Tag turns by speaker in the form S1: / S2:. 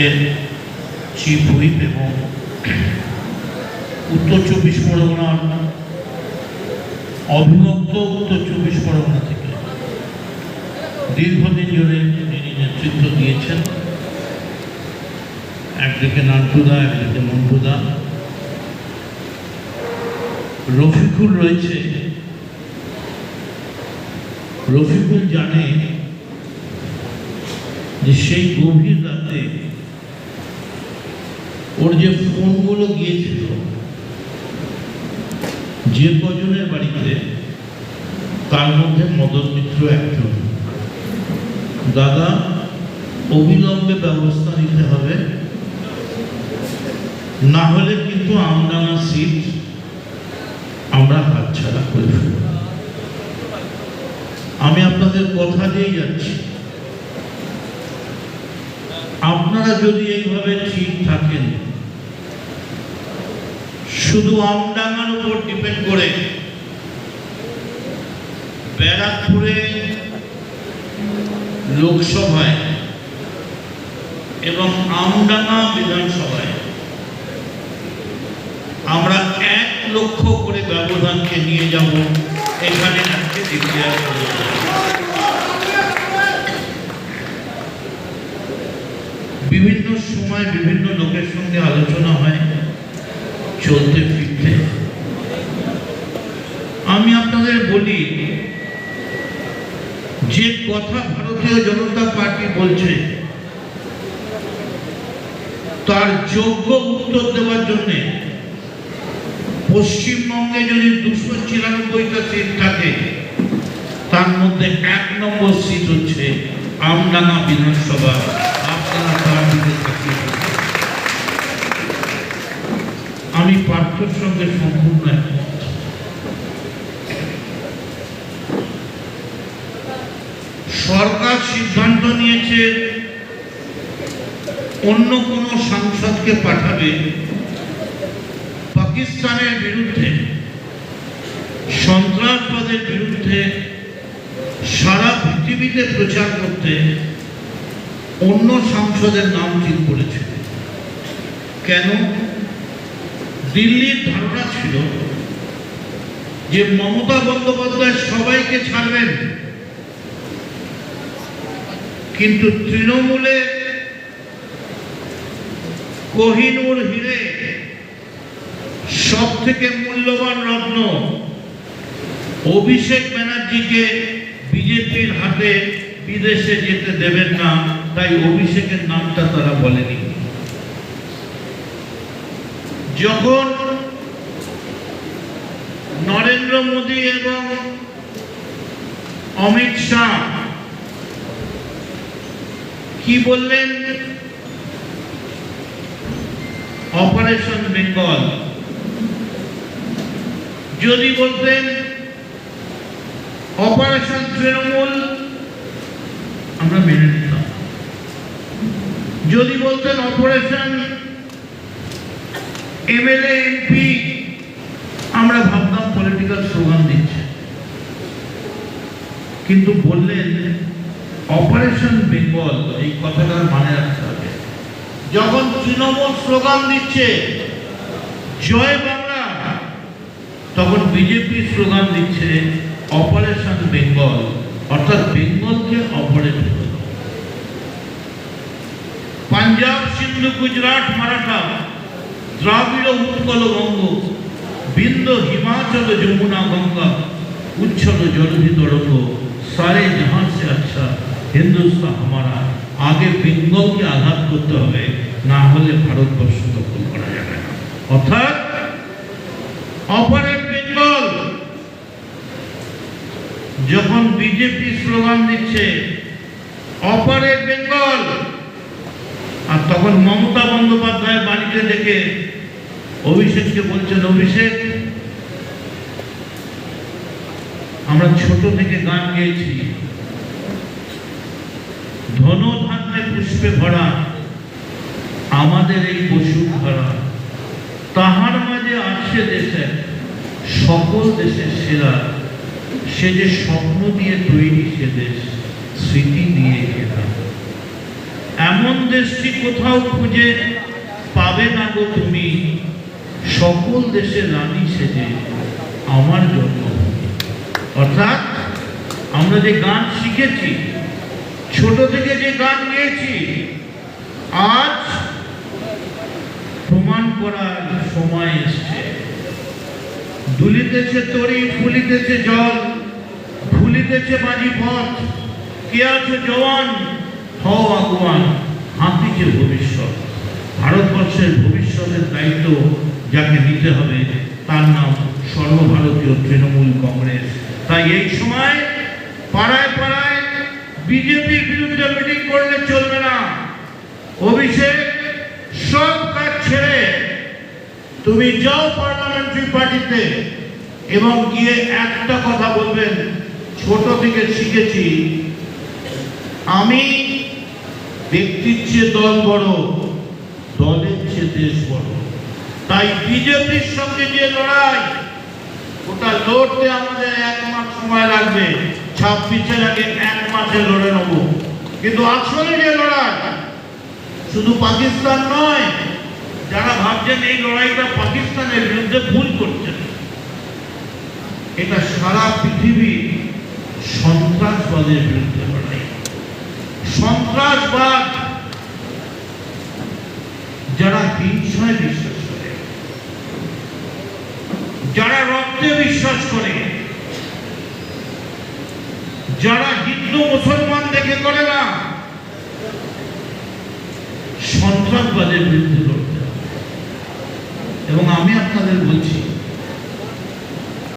S1: এর chief whip এবং উত্তর 24 পরগনার অবিভক্ত উত্তর 24 পরগনা থেকে দীর্ঘদিন ধরে যিনি নেতৃত্ব দিয়েছেন, একদিকে নান্টুদা, একদিকে মন্টুদা, রফিকুল রয়েছে। রফিকুল জানে যে সেই গভীর রাতে ওর যে ফোনগুলো গিয়েছিল যে কজনের বাড়িতে, তার মধ্যে মদন মিত্র একজন। দাদা, অবিলম্বে ব্যবস্থা নিতে হবে, না হলে কিন্তু আমডাঙ্গা সিট আমরা হাতছাড়া করে ফেলব। আমি আপনাদের কথা দিয়ে যাচ্ছি, আপনারা যদি এইভাবে ঠিক থাকেন, শুধু আমডাঙ্গার উপর ডিপেন্ড করে ব্যারাকপুরে লোকসভায় এবং আমডাঙ্গা বিধানসভায় আমরা 1 লক্ষ করে ব্যবধানকে নিয়ে যাব, এখানে আজকে ডিক্লেয়ার করে বিভিন্ন সময় বিভিন্ন লোকের সঙ্গে আলোচনা হয় চলতে ফিরতে। আমি আপনাদের বলি, যে কথা ভারতীয় জনতা পার্টি বলছে তার যোগ্য উত্তর দেওয়ার জন্য পশ্চিমবঙ্গে যদি 294টা সিট থাকে, তার মধ্যে 1 নম্বর সিট হচ্ছে আমডাঙ্গা বিধানসভা। আপনারা তার দিকে তাকিয়ে, আমি পার্থর সঙ্গে সম্পূর্ণ একমত। সরকার সিদ্ধান্ত নিয়েছে অন্য কোন সাংসদকে পাঠাবে পাকিস্তানের বিরুদ্ধে, সন্ত্রাসবাদের বিরুদ্ধে সারা পৃথিবীতে প্রচার করতে। অন্য সাংসদের নাম ঠিক করেছে। কেন? দিল্লির ধারণা ছিল যে মমতা বন্দ্যোপাধ্যায় সবাইকে ছাড়বেন, কিন্তু তৃণমূলে কোহিনূর হিরে, সব থেকে মূল্যবান রত্ন অভিষেক ব্যানার্জিকে বিজেপির হাতে বিদেশে যেতে দেবেন না, তাই অভিষেকের নামটা তারা বলেনি। যখন নরেন্দ্র মোদী এবং অমিত শাহ কি বললেন, অপারেশন বেঙ্গল, যদি বলতেন অপারেশন তৃণমূল, আমরা মেনে নিতাম। যদি বলতেন অপারেশন এমএলএ এমপি, আমরা ভাবতাম পলিটিক্যাল স্লোগান দিচ্ছে। কিন্তু বললেন অপারেশন বেঙ্গল, এই কথাটার মানে রাখতে হবে। যখন তৃণমূল স্লোগান দিচ্ছে জয় বাংলা, তখন বিজেপি স্লোগান দিচ্ছে অপারেশন বেঙ্গল, অর্থাৎ বেঙ্গলকে অপারেট করে। পাঞ্জাব, সিন্ধু, গুজরাট, মারাঠা, দ্রাবিড়, উৎকল, বঙ্গ, বিন্দ, হিমাচল, যমুনা, গঙ্গা, উচ্ছল জলধি তরঙ্গ, सारे जहां से अच्छा हिंदुस्तान हमारा। आगे बेंगलকে আঘাত করতে হবে, না হলে ভারতবর্ষ দখল করা যাবে না। অর্থাৎ অপারেট বেঙ্গল। যখন বিজেপি স্লোগান দিচ্ছে অপারেট বেঙ্গল, আর তখন মমতা বন্দ্যোপাধ্যায় বাড়িতে ডেকে অভিষেককে বলছেন, অভিষেক, আমরা ছোট থেকে গান গেয়েছি, ধনধান্যে পুষ্পে ভরা আমাদের এই বসুন্ধরা, তাহার মাঝে আছে দেশে সকল দেশের সেরা, সে যে স্বপ্ন দিয়ে তৈরি সে দেশ, স্মৃতি দিয়ে ঘেরা। এমন দেশটি কোথাও খুঁজে পাবে না গো তুমি, সকল দেশের রানী সেজে আমার জন্মভূমি। অর্থাৎ আমরা যে গান শিখেছি, ছোট থেকে যে গান গেয়েছি, আজ প্রমাণ করার সময় এসছে। দুলিতেছে তরি, ফুলিতেছে জল, ভুলিতেছে বাজি পথ, কে আছো জওয়ান, হও আগুয়ান, হাতিছে ভবিষ্যৎ। ভারতবর্ষের ভবিষ্যতের দায়িত্ব যাকে নিতে হবে তার নাম সর্বভারতীয় তৃণমূল কংগ্রেস। তাই এই সময় পাড়ায় পাড়ায় বিজেপির বিরুদ্ধে মিটিং করলে চলবে না। অভিষেক, সব কাজ ছেড়ে তুমি যাও পার্লামেন্টারি পার্টিতে এবং গিয়ে একটা কথা বলবেন, ছোট থেকে শিখেছি আমি ব্যক্তির চেয়ে দল বড়, দলের চেয়ে দেশ বড়। তাই বিজেপির সঙ্গে যে লড়াই, ওটা লড়তে আমাদের 1 মাস সময় লাগবে, 26-এর আগে 1 মাসে লড়ে নেব। কিন্তু আসলে যে লড়াই শুধু পাকিস্তান নয়, যারা ভাবছেন এই লড়াইটা পাকিস্তানের বিরুদ্ধে, ভুল করছেন। এটা সারা পৃথিবী সন্ত্রাসবাদের বিরুদ্ধে লড়াই। সন্ত্রাসবাদ যারা হিংসায় বিশ্বাস করে, যারা রক্তে বিশ্বাস করে, যারা হিন্দু মুসলমান দেখে করে না, সন্ত্রাসবাদের বিরুদ্ধে লড়তে হবে। এবং আমি আপনাদের বলছি,